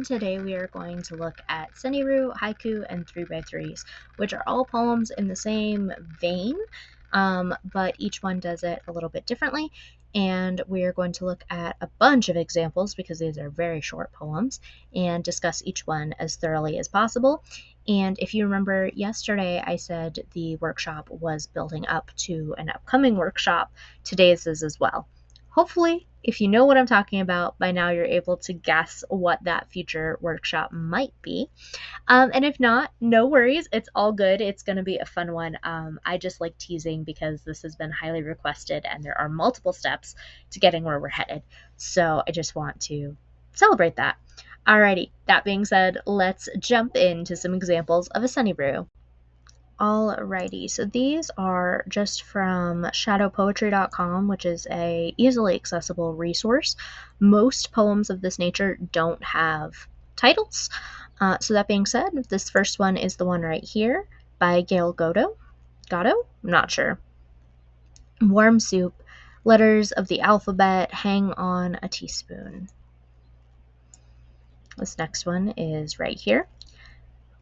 Today we are going to look at Seniru, Haiku, and 3x3s, which are all poems in the same vein, but each one does it a little bit differently. And we are going to look at a bunch of examples because these are very short poems and discuss each one as thoroughly as possible. And if you remember yesterday, I said the workshop was building up to an upcoming workshop. Today's is as well. Hopefully, if you know what I'm talking about, by now you're able to guess what that future workshop might be. And if not, no worries. It's all good. It's going to be a fun one. I just like teasing because this has been highly requested and there are multiple steps to getting where we're headed. So I just want to celebrate that. Alrighty, that being said, let's jump into some examples of a Seniru. Alrighty, so these are just from shadowpoetry.com, which is a easily accessible resource. Most poems of this nature don't have titles. So that being said, this first one is the one right here by Gail Godot? I'm not sure. Warm soup, letters of the alphabet hang on a teaspoon. This next one is right here.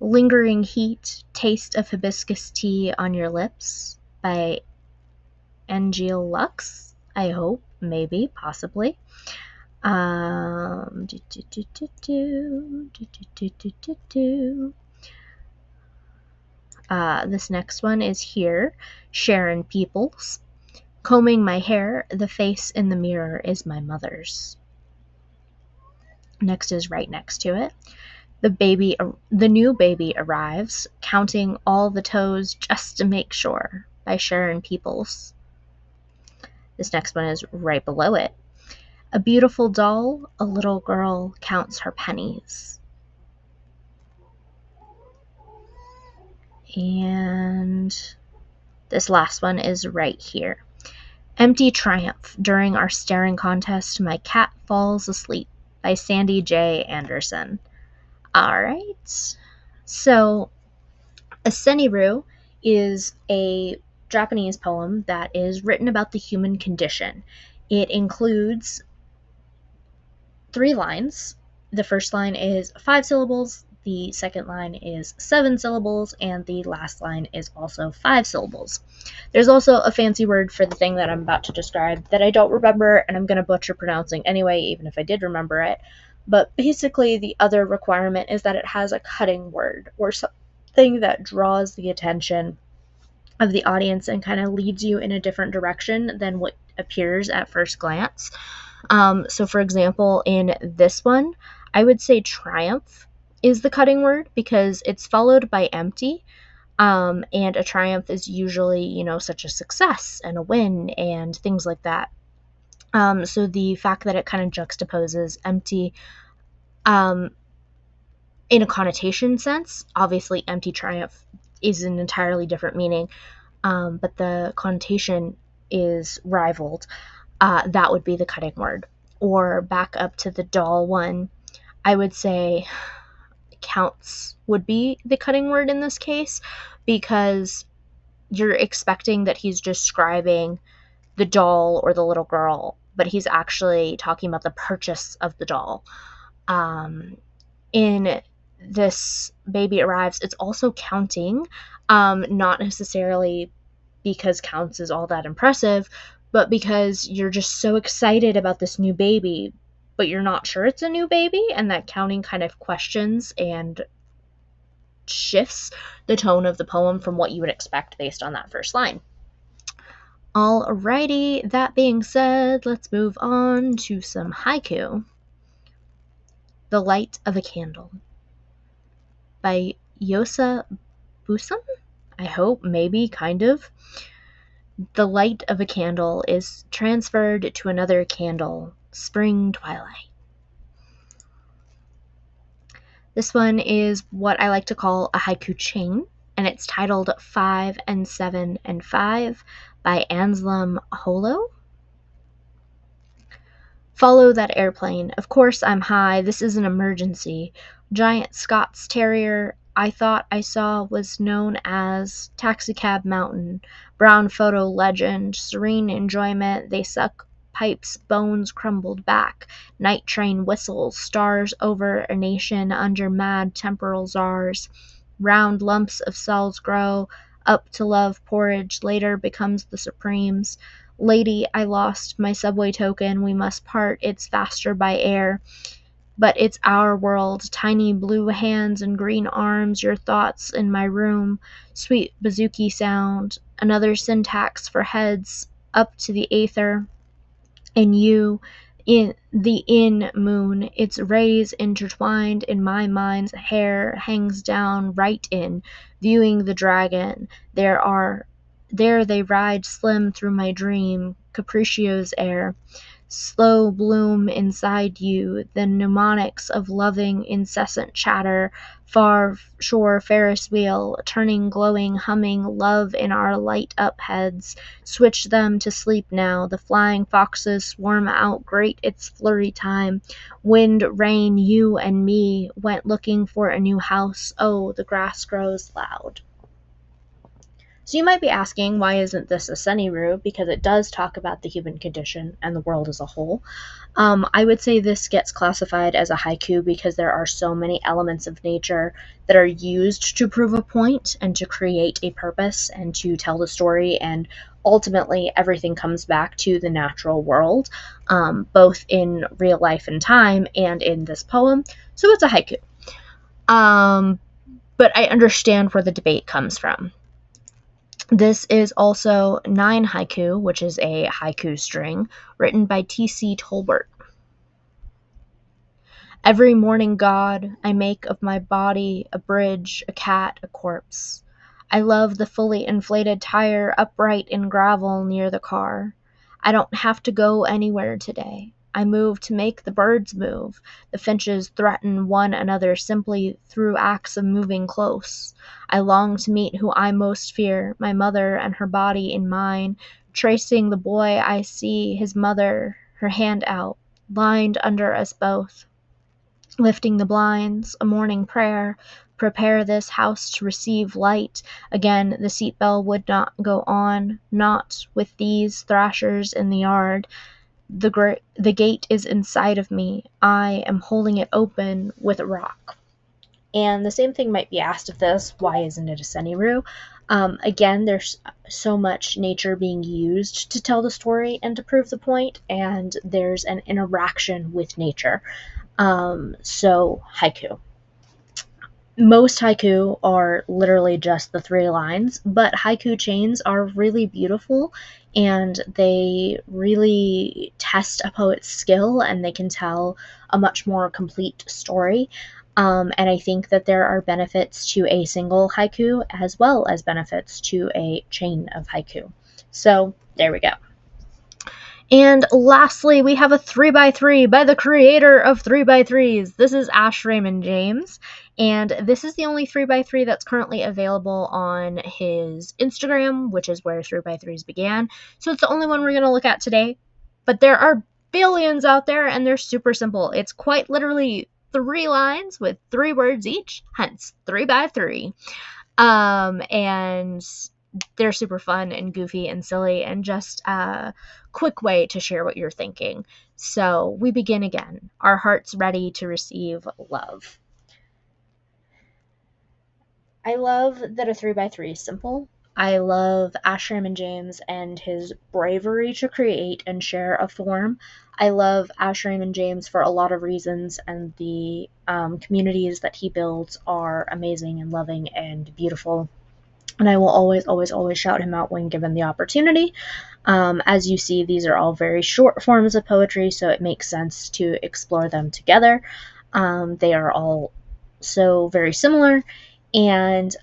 Lingering heat, taste of hibiscus tea on your lips by Angel Lux. I hope, maybe, possibly. This next one is here. Sharon Peoples. Combing my hair, the face in the mirror is my mother's. Next is right next to it. The new baby arrives, counting all the toes just to make sure, by Sharon Peoples. This next one is right below it. A beautiful doll, a little girl counts her pennies. And this last one is right here. Empty triumph. During our staring contest, my cat falls asleep, by Sandy J. Anderson. Alright, so a Seniru is a Japanese poem that is written about the human condition. It includes 3 lines. The first line is 5 syllables, the second line is 7 syllables, and the last line is also 5 syllables. There's also a fancy word for the thing that I'm about to describe that I don't remember, and I'm going to butcher pronouncing anyway, even if I did remember it. But basically, the other requirement is that it has a cutting word or something that draws the attention of the audience and kind of leads you in a different direction than what appears at first glance. So, for example, in this one, I would say triumph is the cutting word because it's followed by empty. And a triumph is usually, such a success and a win and things like that. So the fact that it kind of juxtaposes empty in a connotation sense, obviously empty triumph is an entirely different meaning, but the connotation is rivaled. That would be the cutting word. Or back up to the doll one, I would say counts would be the cutting word in this case because you're expecting that he's describing the doll or the little girl, but he's actually talking about the purchase of the doll. In this baby arrives, it's also counting, not necessarily because counts is all that impressive, but because you're just so excited about this new baby, but you're not sure it's a new baby, and that counting kind of questions and shifts the tone of the poem from what you would expect based on that first line. Alrighty, that being said, let's move on to some haiku. The Light of a Candle by Yosa Busam? I hope, maybe, kind of. The light of a candle is transferred to another candle, spring twilight. This one is what I like to call a haiku chain, and it's titled 5 and 7 and 5 by Anselm Holo. Follow that airplane. Of course I'm high. This is an emergency. Giant Scots Terrier I thought I saw was known as Taxicab Mountain. Brown photo legend. Serene enjoyment. They suck pipes, bones crumbled back, night train whistles, stars over a nation under mad temporal czars. Round lumps of cells grow up to love porridge, later becomes the supremes. Lady, I lost my subway token, we must part, it's faster by air. But it's our world, tiny blue hands and green arms, your thoughts in my room, sweet bouzouki sound, another syntax for heads, up to the aether, and you, in the moon, its rays intertwined in my mind's hair, hangs down right in, viewing the dragon, there they ride slim through my dream, capricio's air. Slow bloom inside you, the mnemonics of loving incessant chatter, far shore Ferris wheel, turning glowing, humming, love in our light up heads. Switch them to sleep now, the flying foxes swarm out, great it's flurry time. Wind, rain, you and me went looking for a new house, oh, the grass grows loud. So you might be asking, why isn't this a Sunny-Roo? Because it does talk about the human condition and the world as a whole. I would say this gets classified as a haiku because there are so many elements of nature that are used to prove a point and to create a purpose and to tell the story, and ultimately everything comes back to the natural world, both in real life and time and in this poem. So it's a haiku. But I understand where the debate comes from. This is also 9 haiku, which is a haiku string, written by T.C. Tolbert. Every morning, God, I make of my body a bridge, a cat, a corpse. I love the fully inflated tire upright in gravel near the car. I don't have to go anywhere today. I move to make the birds move. The finches threaten one another simply through acts of moving close. I long to meet who I most fear, my mother and her body in mine, tracing the boy I see, his mother, her hand out, lined under us both. Lifting the blinds, a morning prayer, prepare this house to receive light. Again, the seat bell would not go on, not with these thrashers in the yard. The gate is inside of me. I am holding it open with a rock. And the same thing might be asked of this. Why isn't it a Sunny-Roo? Again, there's so much nature being used to tell the story and to prove the point, and there's an interaction with nature. So haiku. Most haiku are literally just the 3 lines, but haiku chains are really beautiful, and they really test a poet's skill, and they can tell a much more complete story. And I think that there are benefits to a single haiku as well as benefits to a chain of haiku. So there we go. And lastly, we have a 3x3 by the creator of 3x3s. This is Ash Raymond James, and this is the only 3x3 that's currently available on his Instagram, which is where 3x3s began. So it's the only one we're going to look at today. But there are billions out there, and they're super simple. It's quite literally 3 lines with 3 words each, hence 3x3. And they're super fun and goofy and silly and just a quick way to share what you're thinking. So we begin again. Our hearts ready to receive love. I love that a 3x3 is simple. I love Ash Raymond James and his bravery to create and share a form. I love Ash Raymond James for a lot of reasons, and the communities that he builds are amazing and loving and beautiful. And I will always, always, always shout him out when given the opportunity. As you see, these are all very short forms of poetry, so it makes sense to explore them together. They are all so very similar, and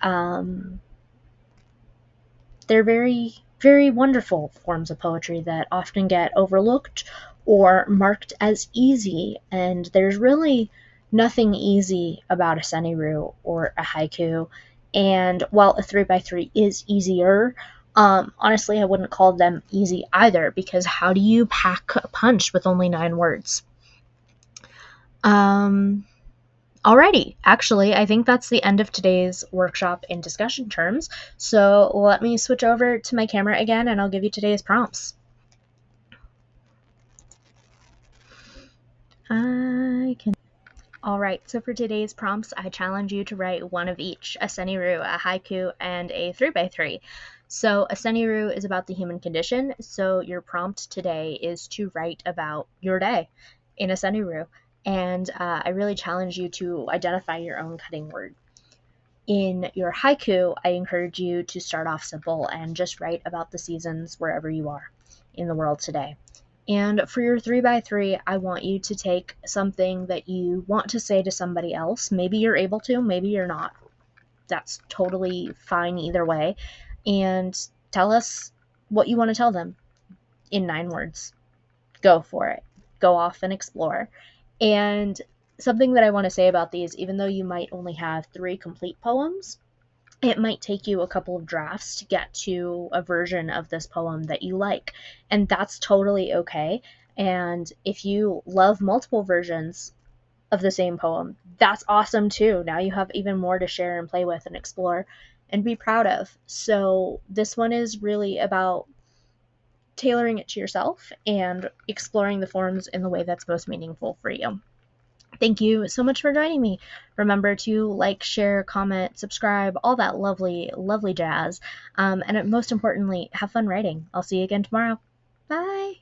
they're very, very wonderful forms of poetry that often get overlooked or marked as easy. And there's really nothing easy about a Sunny-Roo or a haiku. And while a 3x3 is easier, honestly, I wouldn't call them easy either, because how do you pack a punch with only 9 words? Alrighty, actually, I think that's the end of today's workshop in discussion terms. So let me switch over to my camera again, and I'll give you today's prompts. I can. All right, so for today's prompts, I challenge you to write one of each, a seniru, a haiku, and a 3x3. So a seniru is about the human condition, so your prompt today is to write about your day in a seniru. And I really challenge you to identify your own cutting word. In your haiku, I encourage you to start off simple and just write about the seasons wherever you are in the world today. And for your 3x3, I want you to take something that you want to say to somebody else. Maybe you're able to, maybe you're not. That's totally fine either way. And tell us what you want to tell them in 9 words. Go for it. Go off and explore. And something that I want to say about these, even though you might only have 3 complete poems, it might take you a couple of drafts to get to a version of this poem that you like. And that's totally okay. And if you love multiple versions of the same poem, that's awesome too. Now you have even more to share and play with and explore and be proud of. So this one is really about tailoring it to yourself and exploring the forms in the way that's most meaningful for you. Thank you so much for joining me. Remember to like, share, comment, subscribe, all that lovely, lovely jazz. And most importantly, have fun writing. I'll see you again tomorrow. Bye.